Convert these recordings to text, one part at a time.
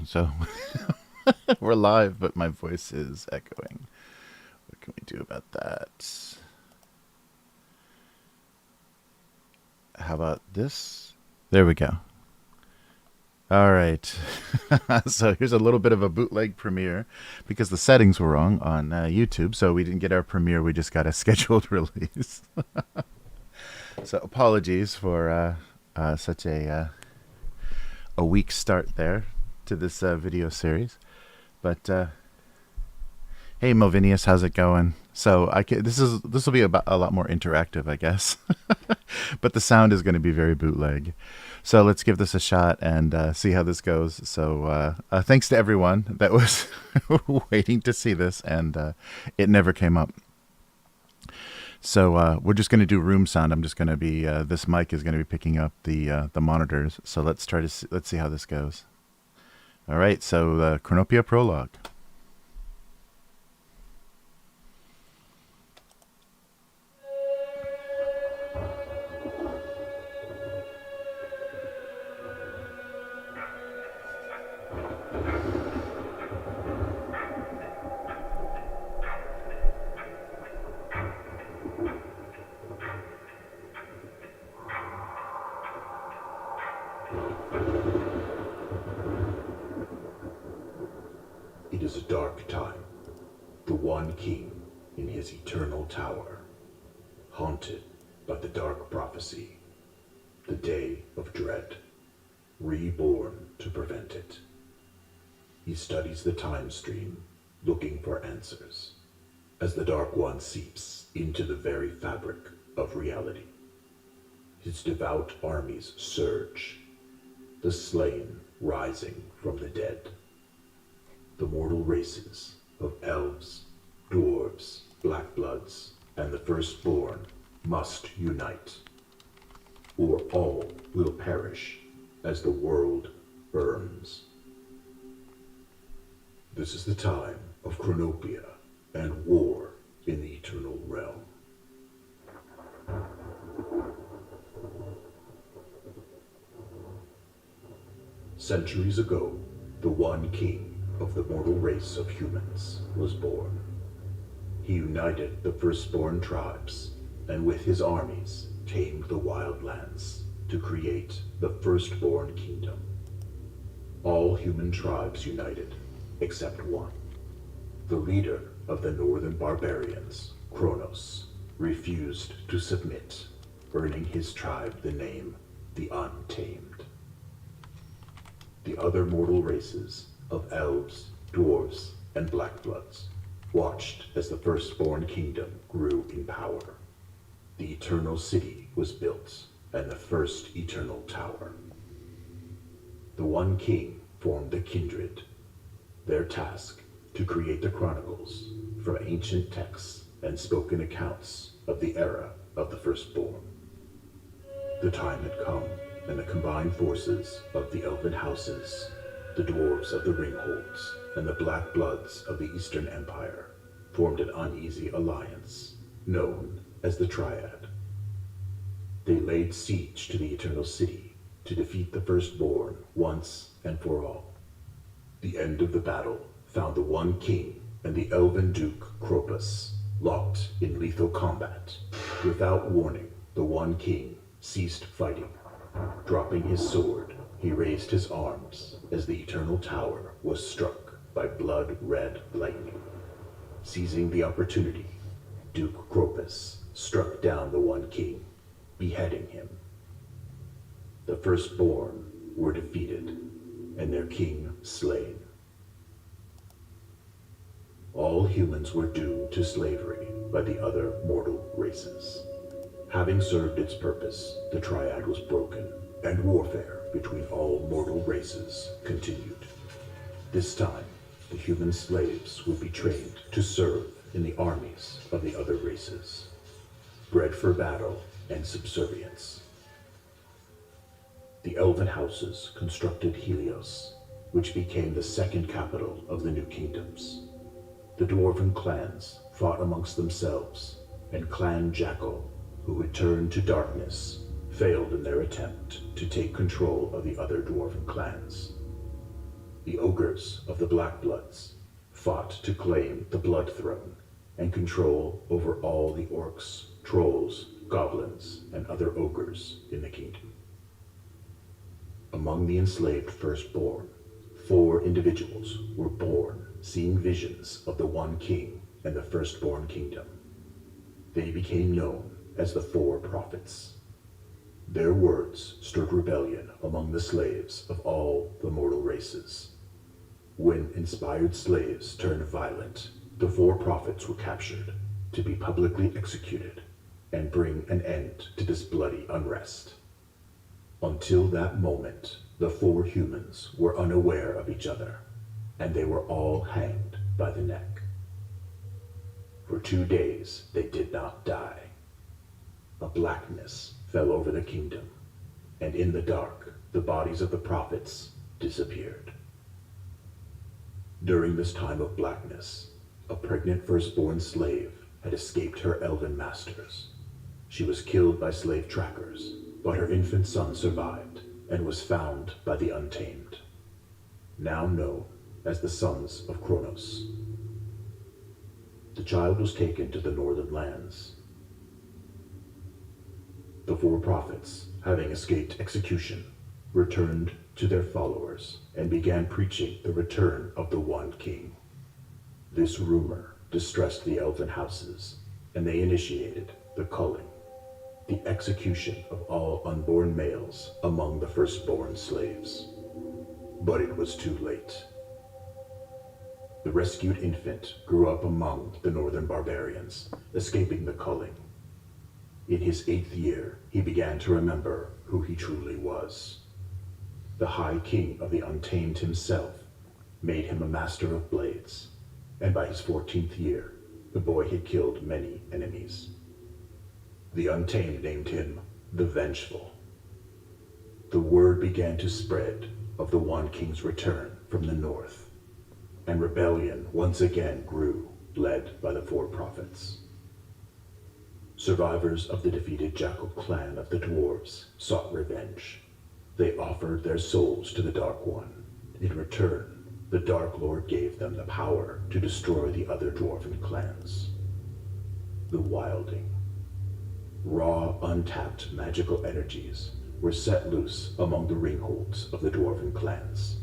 So we're live, but my voice is echoing. What can we do about that? How about this? There we go. All right. So here's a little bit of a bootleg premiere because the settings were wrong on YouTube. So we didn't get our premiere. We just got a scheduled release. So apologies for such a weak start there to this video series. But hey, Movinius, how's it going? So this will be about a lot more interactive, I guess. But the sound is going to be very bootleg. So let's give this a shot and see how this goes. So thanks to everyone that was waiting to see this, and it never came up. So we're just going to do room sound. I'm just going to be this mic is going to be picking up the monitors. So let's see how this goes. All right. So Chronopia Prologue. It is a dark time. The one king in his eternal tower, haunted by the dark prophecy, the day of dread, reborn to prevent it. He studies the time stream, looking for answers, as the Dark One seeps into the very fabric of reality. His devout armies surge, the slain rising from the dead. The mortal races of Elves, Dwarves, Blackbloods, and the Firstborn must unite, or all will perish as the world burns. This is the time of Chronopia and war in the Eternal Realm. Centuries ago, the one king of the mortal race of humans was born. He united the Firstborn tribes, and with his armies tamed the wildlands to create the Firstborn kingdom. All human tribes united, except one. The leader of the northern barbarians, Kronos, refused to submit, earning his tribe the name the Untamed. The other mortal races of Elves, Dwarves, and Blackbloods watched as the Firstborn kingdom grew in power. The Eternal City was built, and the first Eternal Tower. The one king formed the Kindred, their task to create the chronicles from ancient texts and spoken accounts of the era of the Firstborn. The time had come, and the combined forces of the Elven houses, the Dwarves of the Ringholds, and the Black Bloods of the Eastern Empire formed an uneasy alliance, known as the Triad. They laid siege to the Eternal City to defeat the Firstborn once and for all. The end of the battle found the one king and the Elven Duke Cropus locked in lethal combat. Without warning, the one king ceased fighting. Dropping his sword, he raised his arms as the Eternal Tower was struck by blood-red lightning. Seizing the opportunity, Duke Cropus struck down the one king, beheading him. The Firstborn were defeated, and their king slain. All humans were doomed to slavery by the other mortal races. Having served its purpose, the Triad was broken, and warfare between all mortal races continued. This time, the human slaves would be trained to serve in the armies of the other races, bred for battle and subservience. The Elven houses constructed Helios, which became the second capital of the new kingdoms. The Dwarven clans fought amongst themselves, and Clan Jackal, who had turned to darkness, failed in their attempt to take control of the other Dwarven clans. The ogres of the Black Bloods fought to claim the Blood Throne and control over all the orcs, trolls, goblins, and other ogres in the kingdom. Among the enslaved Firstborn, 4 individuals were born seeing visions of the One King and the Firstborn Kingdom. They became known as the 4 Prophets. Their words stirred rebellion among the slaves of all the mortal races. When inspired slaves turned violent, the 4 Prophets were captured to be publicly executed and bring an end to this bloody unrest. Until that moment, the 4 humans were unaware of each other, and they were all hanged by the neck. For 2 days they did not die. A blackness fell over the kingdom, and in the dark, the bodies of the prophets disappeared. During this time of blackness, a pregnant firstborn slave had escaped her elven masters. She was killed by slave trackers, but her infant son survived and was found by the Untamed, now known as the Sons of Kronos. The child was taken to the northern lands. The 4 prophets, having escaped execution, returned to their followers and began preaching the return of the One King. This rumor distressed the elven houses, and they initiated the culling, the execution of all unborn males among the firstborn slaves. But it was too late. The rescued infant grew up among the northern barbarians, escaping the culling. In his 8th year, he began to remember who he truly was. The High King of the Untamed himself made him a master of blades, and by his 14th year, the boy had killed many enemies. The Untamed named him the Vengeful. The word began to spread of the One King's return from the north, and rebellion once again grew, led by the 4 prophets. Survivors of the defeated Jackal clan of the Dwarves sought revenge. They offered their souls to the Dark One. In return, the Dark Lord gave them the power to destroy the other dwarven clans. The Wilding. Raw, untapped magical energies were set loose among the ringholds of the dwarven clans.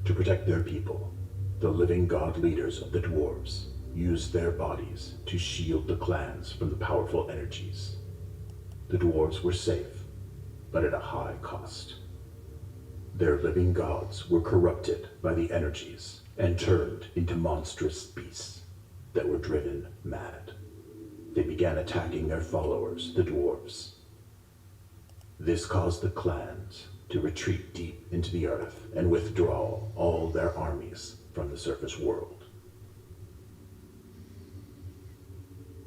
To protect their people, the living god leaders of the dwarves used their bodies to shield the clans from the powerful energies. The dwarves were safe, but at a high cost. Their living gods were corrupted by the energies and turned into monstrous beasts that were driven mad. They began attacking their followers, the dwarves. This caused the clans to retreat deep into the earth and withdraw all their armies from the surface world.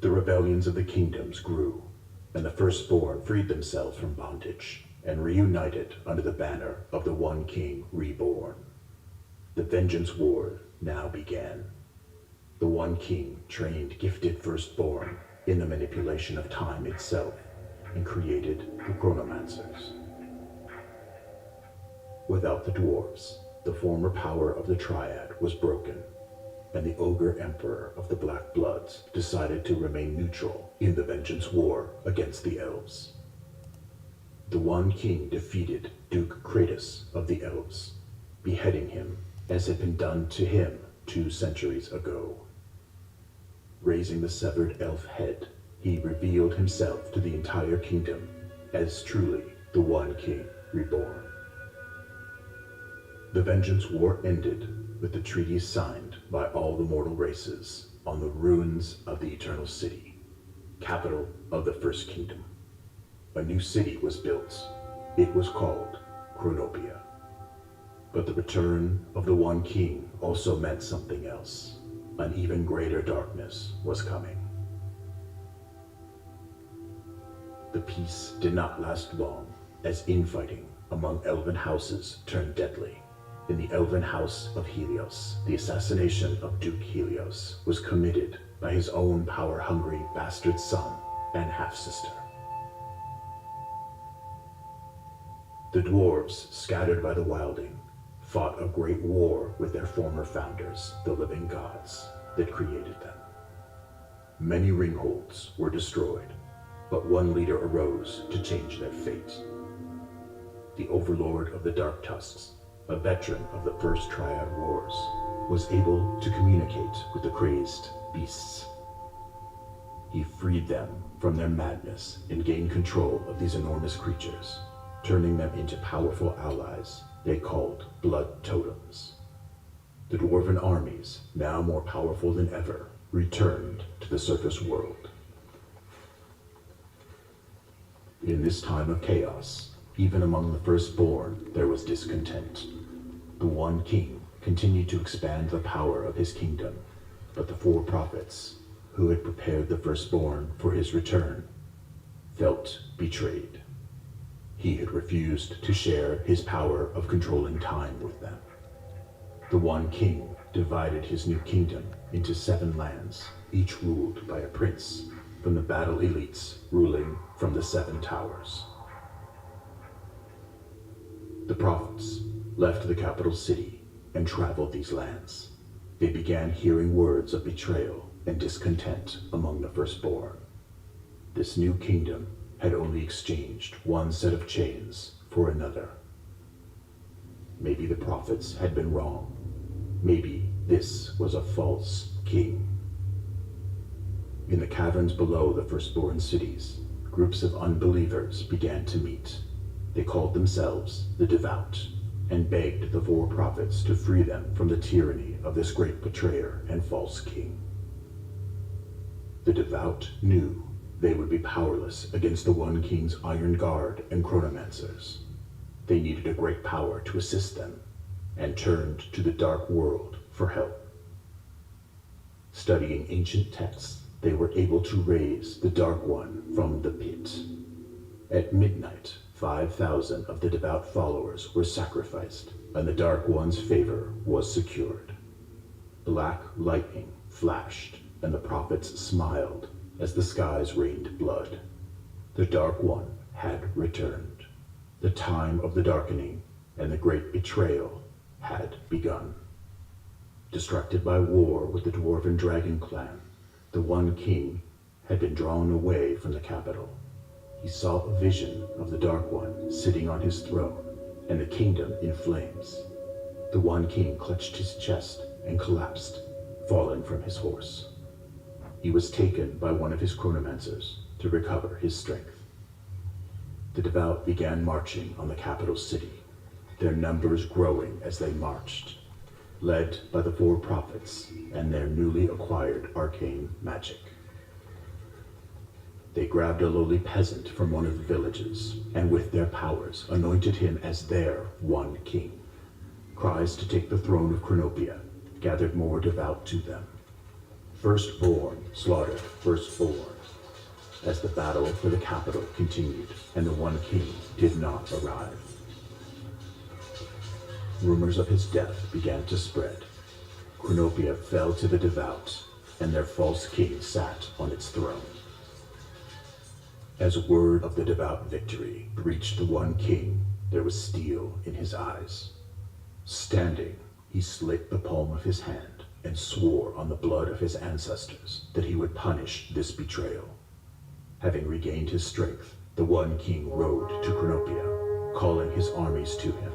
The rebellions of the kingdoms grew, and the Firstborn freed themselves from bondage and reunited under the banner of the One King Reborn. The Vengeance War now began. The One King trained gifted Firstborn in the manipulation of time itself and created the Chronomancers. Without the dwarves, the former power of the Triad was broken, and the Ogre Emperor of the Black Bloods decided to remain neutral in the Vengeance War against the Elves. The One King defeated Duke Kratos of the Elves, beheading him as had been done to him 2 centuries ago. Raising the severed elf head, he revealed himself to the entire kingdom as truly the One King Reborn. The Vengeance War ended with the treaties signed by all the mortal races on the ruins of the Eternal City, capital of the First Kingdom. A new city was built. It was called Chronopia. But the return of the One King also meant something else. An even greater darkness was coming. The peace did not last long, as infighting among elven houses turned deadly. In the elven house of Helios, the assassination of Duke Helios was committed by his own power-hungry bastard son and half-sister. The dwarves, scattered by the Wilding, fought a great war with their former founders, the living gods that created them. Many ringholds were destroyed, but one leader arose to change their fate. The overlord of the Dark Tusks, a veteran of the First Triad Wars, was able to communicate with the crazed beasts. He freed them from their madness and gained control of these enormous creatures, turning them into powerful allies they called blood totems. The dwarven armies, now more powerful than ever, returned to the surface world. In this time of chaos, even among the Firstborn, there was discontent. The One King continued to expand the power of his kingdom, but the four prophets, who had prepared the Firstborn for his return, felt betrayed. He had refused to share his power of controlling time with them. The One King divided his new kingdom into 7 lands, each ruled by a prince from the battle elites ruling from the 7 towers. The prophets left the capital city and traveled these lands. They began hearing words of betrayal and discontent among the Firstborn. This new kingdom had only exchanged one set of chains for another. Maybe the prophets had been wrong. Maybe this was a false king. In the caverns below the Firstborn cities, groups of unbelievers began to meet. They called themselves the Devout and begged the 4 prophets to free them from the tyranny of this great betrayer and false king. The Devout knew they would be powerless against the One King's Iron Guard and Chronomancers. They needed a great power to assist them, and turned to the Dark World for help. Studying ancient texts, they were able to raise the Dark One from the pit. At midnight, 5,000 of the Devout followers were sacrificed, and the Dark One's favor was secured. Black lightning flashed, and the prophets smiled as the skies rained blood. The Dark One had returned. The time of the darkening and the great betrayal had begun. Distracted by war with the Dwarven Dragon clan, the One King had been drawn away from the capital. He saw a vision of the Dark One sitting on his throne and the kingdom in flames. The One King clutched his chest and collapsed, falling from his horse. He was taken by one of his chronomancers to recover his strength. The Devout began marching on the capital city, their numbers growing as they marched, led by the 4 prophets and their newly acquired arcane magic. They grabbed a lowly peasant from one of the villages, and with their powers anointed him as their One King. Cries to take the throne of Chronopia gathered more Devout to them. Firstborn slaughtered Firstborn as the battle for the capital continued and the One King did not arrive. Rumors of his death began to spread. Chronopia fell to the Devout, and their false king sat on its throne. As word of the Devout victory reached the One King, there was steel in his eyes. Standing, he slit the palm of his hand and swore on the blood of his ancestors that he would punish this betrayal. Having regained his strength, the One King rode to Chronopia, calling his armies to him.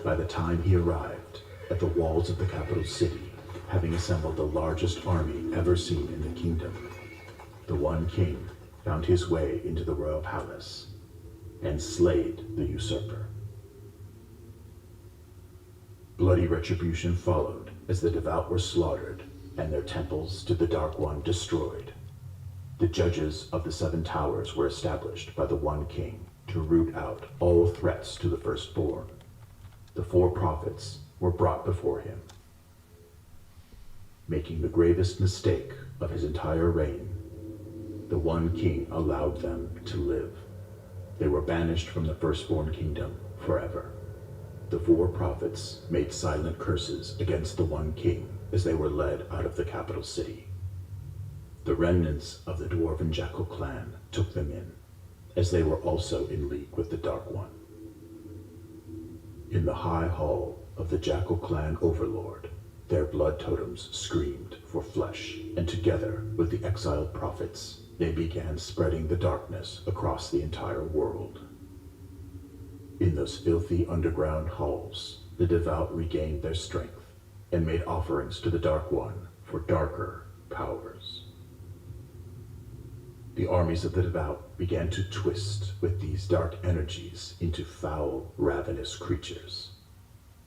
By the time he arrived at the walls of the capital city, having assembled the largest army ever seen in the kingdom, the One King found his way into the royal palace and slayed the usurper. Bloody retribution followed as the Devout were slaughtered and their temples to the Dark One destroyed. The judges of the 7 towers were established by the One King to root out all threats to the Firstborn. The 4 prophets were brought before him. Making the gravest mistake of his entire reign, the One King allowed them to live. They were banished from the Firstborn kingdom forever. The 4 prophets made silent curses against the One King as they were led out of the capital city. The remnants of the Dwarven Jackal clan took them in, as they were also in league with the Dark One. In the High Hall, of the Jackal Clan overlord. Their blood totems screamed for flesh, and together with the exiled prophets, they began spreading the darkness across the entire world. In those filthy underground halls, the Devout regained their strength and made offerings to the Dark One for darker powers. The armies of the Devout began to twist with these dark energies into foul, ravenous creatures.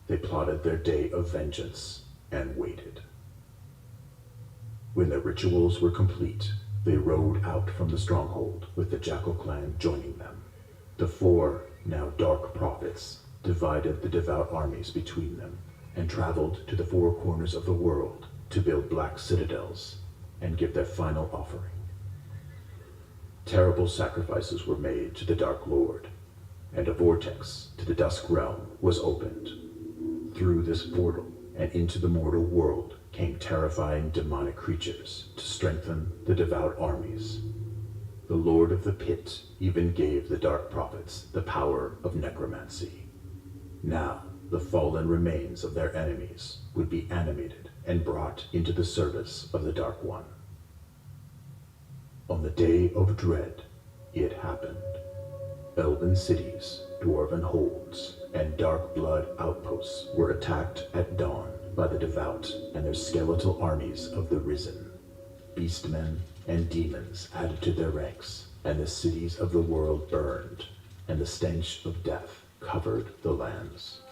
They plotted their day of vengeance and waited. When their rituals were complete, they rode out from the stronghold with the Jackal Clan joining them. The four, now dark prophets, divided the Devout armies between them and traveled to the four corners of the world to build black citadels and give their final offering. Terrible sacrifices were made to the Dark Lord, and a vortex to the Dusk Realm was opened. Through this portal and into the mortal world came terrifying demonic creatures to strengthen the Devout armies. The Lord of the Pit even gave the Dark Prophets the power of necromancy. Now, the fallen remains of their enemies would be animated and brought into the service of the Dark One. On the Day of Dread, it happened. Elven cities, dwarven holds, and dark blood outposts were attacked at dawn by the Devout and their skeletal armies of the Risen. Beastmen and demons added to their ranks, and the cities of the world burned, and the stench of death covered the lands.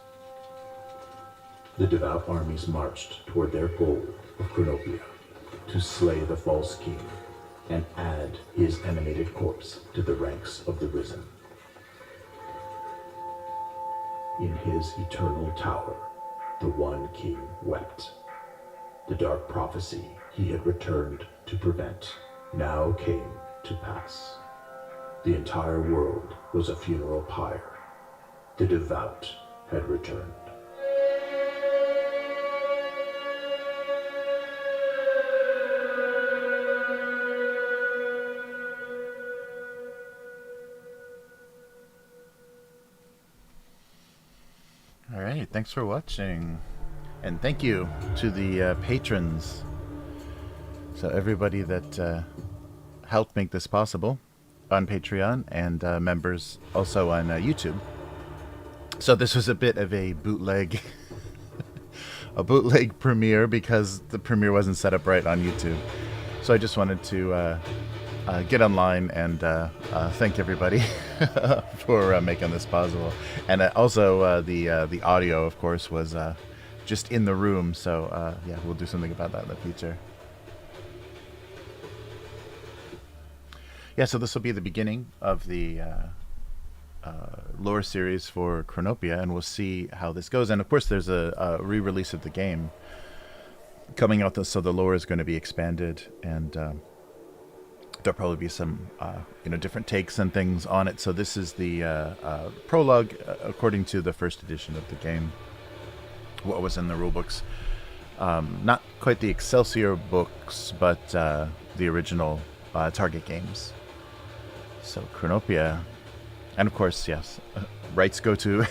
The Devout armies marched toward their goal of Chronopia, to slay the false king and add his animated corpse to the ranks of the Risen. In his eternal tower, the one king wept. The dark prophecy he had returned to prevent now came to pass. The entire world was a funeral pyre. The Devout had returned. All right, thanks for watching. And thank you to the patrons. So everybody that helped make this possible on Patreon, and members also on YouTube. So this was a bit of a bootleg a bootleg premiere because the premiere wasn't set up right on YouTube. So I just wanted to get online and thank everybody for making this possible. And also the audio, of course, was just in the room. So yeah, we'll do something about that in the future. Yeah, so this will be the beginning of the lore series for Chronopia, and we'll see how this goes. And of course, there's a re-release of the game coming out, so the lore is going to be expanded, and there'll probably be some different takes and things on it. So this is the prologue according to the first edition of the game, what was in the rule books. Not quite the Excelsior books, but the original Target games. So Chronopia, and of course, yes, rights go to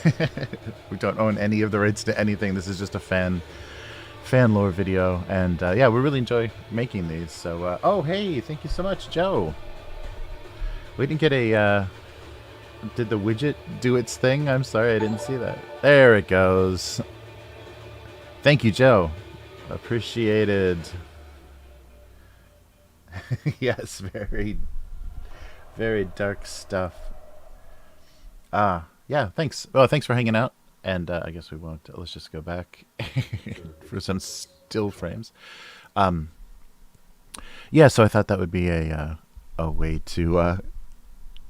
we don't own any of the rights to anything. This is just a fan lore video, and yeah, we really enjoy making these. So oh hey, thank you so much, Joe. We didn't get a did the widget do its thing? I'm sorry, I didn't see that. There it goes. Thank you, Joe. Appreciated. Yes, very dark stuff. Yeah, thanks. Well, thanks for hanging out. And I guess we won't. Let's just go back for some still frames. Yeah, so I thought that would be a way to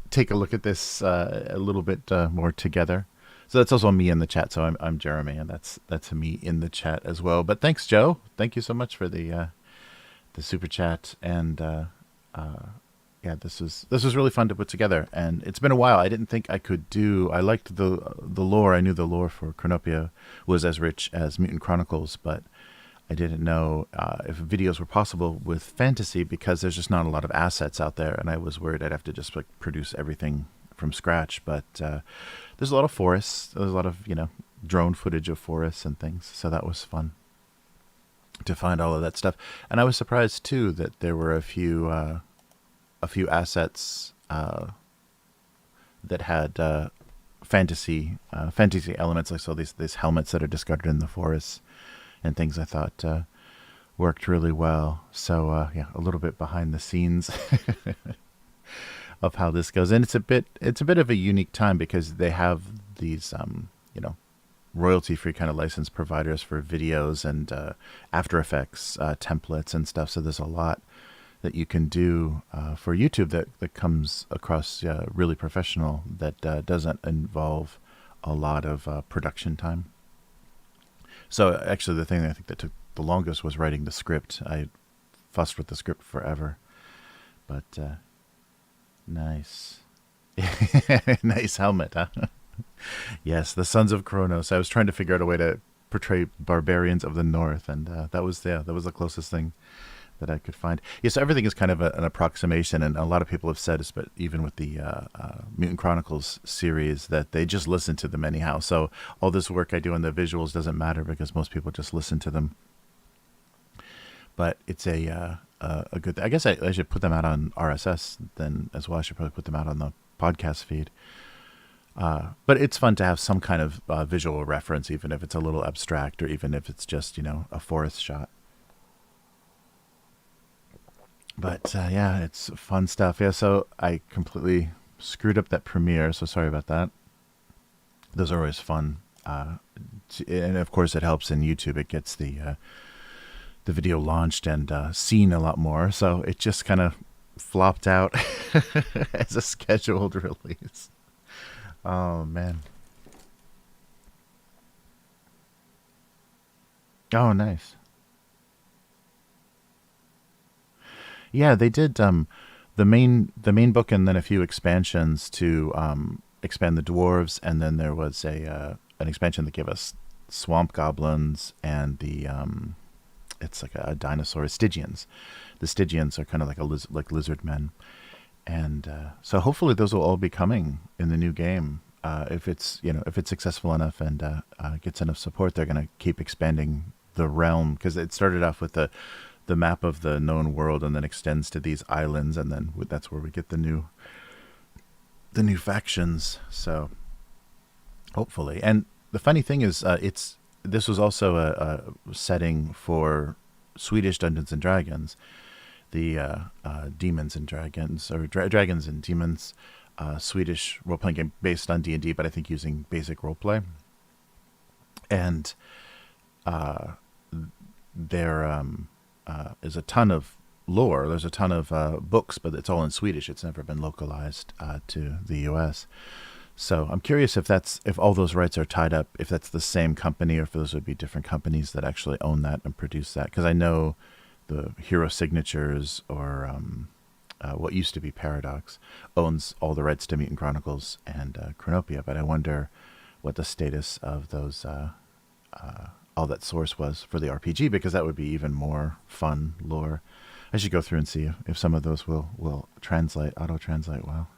take a look at this a little bit more together. So that's also me in the chat. So I'm Jeremy, and that's me in the chat as well. But thanks, Joe. Thank you so much for the super chat, and yeah, this was really fun to put together, and it's been a while. I didn't think I could do. I liked the lore. I knew the lore for Chronopia was as rich as Mutant Chronicles, but I didn't know if videos were possible with fantasy because there's just not a lot of assets out there, and I was worried I'd have to just like produce everything from scratch. But there's a lot of forests. There's a lot of drone footage of forests and things. So that was fun to find all of that stuff. And I was surprised too that there were a few assets that had fantasy elements. I saw these helmets that are discarded in the forests and things I thought worked really well. So yeah, a little bit behind the scenes of how this goes. And it's a bit of a unique time because they have these royalty-free kind of license providers for videos and After Effects templates and stuff. So there's a lot that you can do for YouTube that comes across really professional, that doesn't involve a lot of production time. So actually the thing I think that took the longest was writing the script. I fussed with the script forever. But nice. Nice helmet, huh? Yes, the Sons of Kronos. I was trying to figure out a way to portray barbarians of the North, and that was the closest thing that I could find. Yeah, so everything is kind of an approximation, and a lot of people have said, but even with the Mutant Chronicles series, that they just listen to them anyhow. So all this work I do on the visuals doesn't matter because most people just listen to them. But it's a good thing. I guess I should put them out on RSS then as well. I should probably put them out on the podcast feed. But it's fun to have some kind of visual reference, even if it's a little abstract or even if it's just, a forest shot. But yeah, it's fun stuff. Yeah, so I completely screwed up that premiere, so sorry about that. Those are always fun. And of course it helps in YouTube. It gets the video launched and seen a lot more. So it just kind of flopped out as a scheduled release. Oh, man. Oh, nice. Yeah, they did the main book and then a few expansions to expand the dwarves, and then there was an expansion that gave us swamp goblins and the it's like a dinosaur, Stygians. The Stygians are kind of like lizard men. And so hopefully those will all be coming in the new game. If it's successful enough and gets enough support, they're going to keep expanding the realm, because it started off with the map of the known world and then extends to these islands, and then that's where we get the new factions. So hopefully. And the funny thing is, this was also a setting for Swedish Dungeons and Dragons. The Demons and Dragons, or Dragons and Demons, Swedish role-playing game based on D&D, but I think using basic roleplay. And there is a ton of lore. There's a ton of books, but it's all in Swedish. It's never been localized to the U.S. So I'm curious if all those rights are tied up, if that's the same company, or if those would be different companies that actually own that and produce that. Because I know the Hero Signatures, or what used to be Paradox, owns all the rights to Mutant Chronicles and Chronopia, but I wonder what the status of those all that source was for the RPG, because that would be even more fun lore. I should go through and see if some of those will auto-translate well.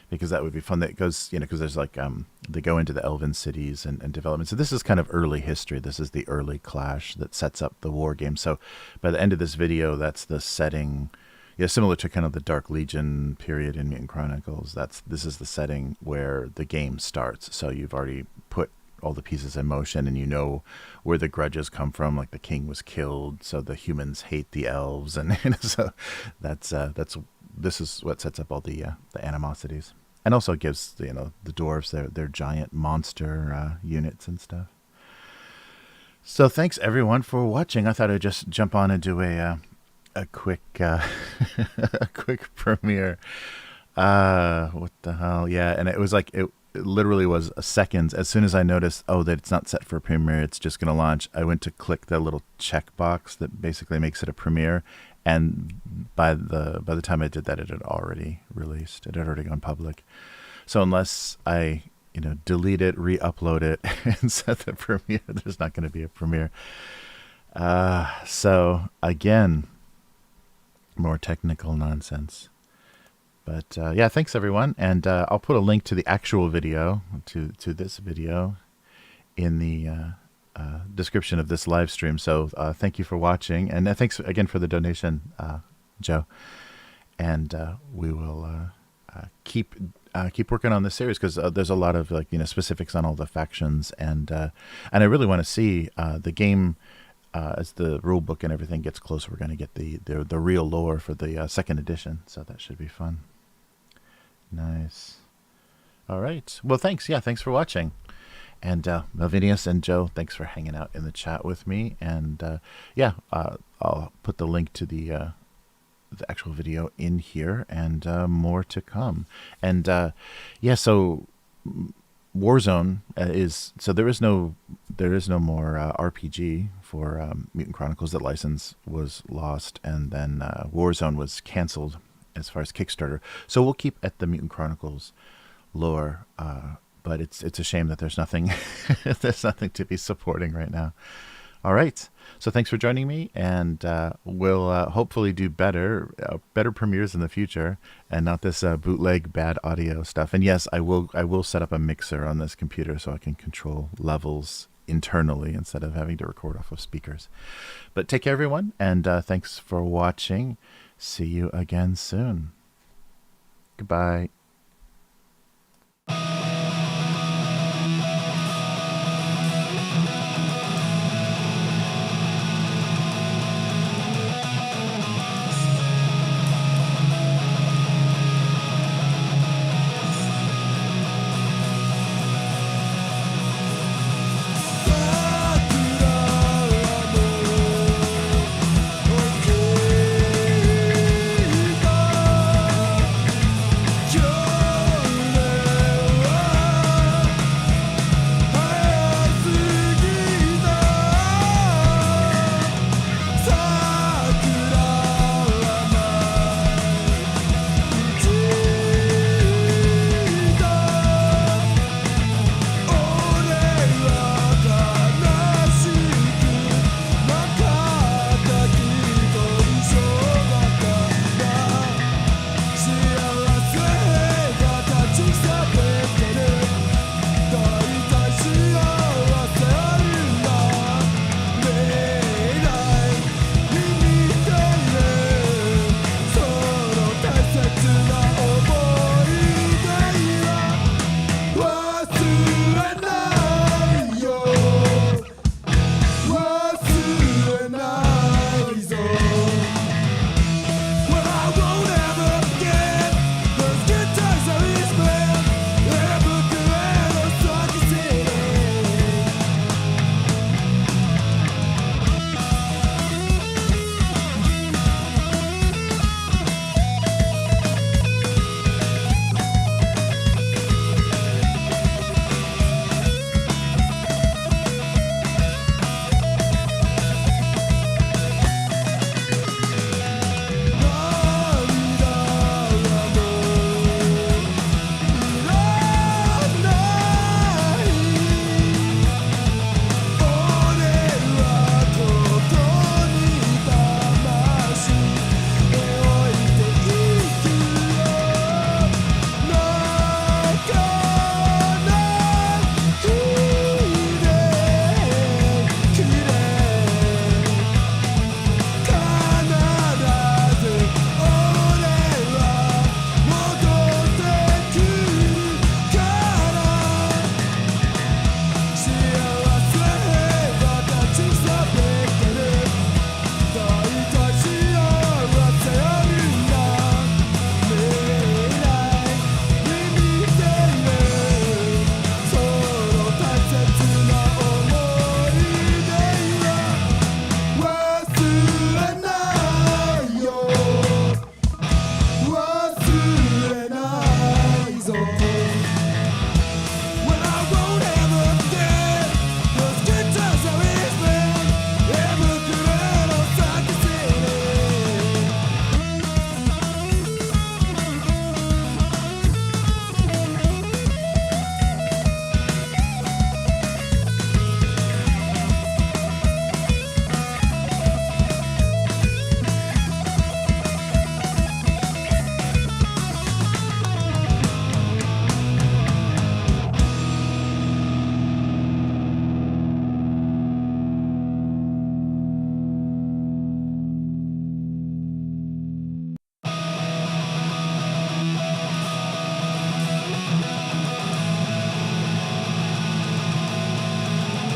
Because that would be fun. That goes, because there's they go into the Elven cities and development. So this is kind of early history. This is the early clash that sets up the war game. So by the end of this video, that's the setting, similar to kind of the Dark Legion period in Mutant Chronicles. This is the setting where the game starts. So you've already put all the pieces in motion, and you know where the grudges come from. Like the king was killed, so the humans hate the elves, and so this is what sets up all the animosities, and also gives the dwarves their giant monster units and stuff. So thanks everyone for watching. I thought I'd just jump on and do a quick a quick premiere. What the hell? Yeah, and it was like it literally was seconds. As soon as I noticed, that it's not set for a premiere, it's just going to launch, I went to click the little checkbox that basically makes it a premiere, and by the time I did that, it had already released. It had already gone public. So unless I delete it, re-upload it, and set the premiere, there's not going to be a premiere. So again, more technical nonsense. But yeah, thanks everyone, and I'll put a link to the actual video, to this video, in the description of this live stream. So thank you for watching, and thanks again for the donation, Joe. And we will keep working on this series, because there's a lot of specifics on all the factions, and I really want to see the game as the rule book and everything gets closer. We're going to get the real lore for the second edition, so that should be fun. Nice. All right. Well, thanks. Yeah, thanks for watching. And Melvinius and Joe, thanks for hanging out in the chat with me. And I'll put the link to the actual video in here, and more to come. And so Warzone is, so there is no more RPG for Mutant Chronicles. That license was lost, and then Warzone was canceled as far as Kickstarter. So we'll keep at the Mutant Chronicles lore, but it's a shame that there's nothing to be supporting right now. All right, so thanks for joining me, and we'll hopefully do better premieres in the future, and not this bootleg bad audio stuff. And yes, I will set up a mixer on this computer so I can control levels internally instead of having to record off of speakers. But take care, everyone, and thanks for watching. See you again soon. Goodbye.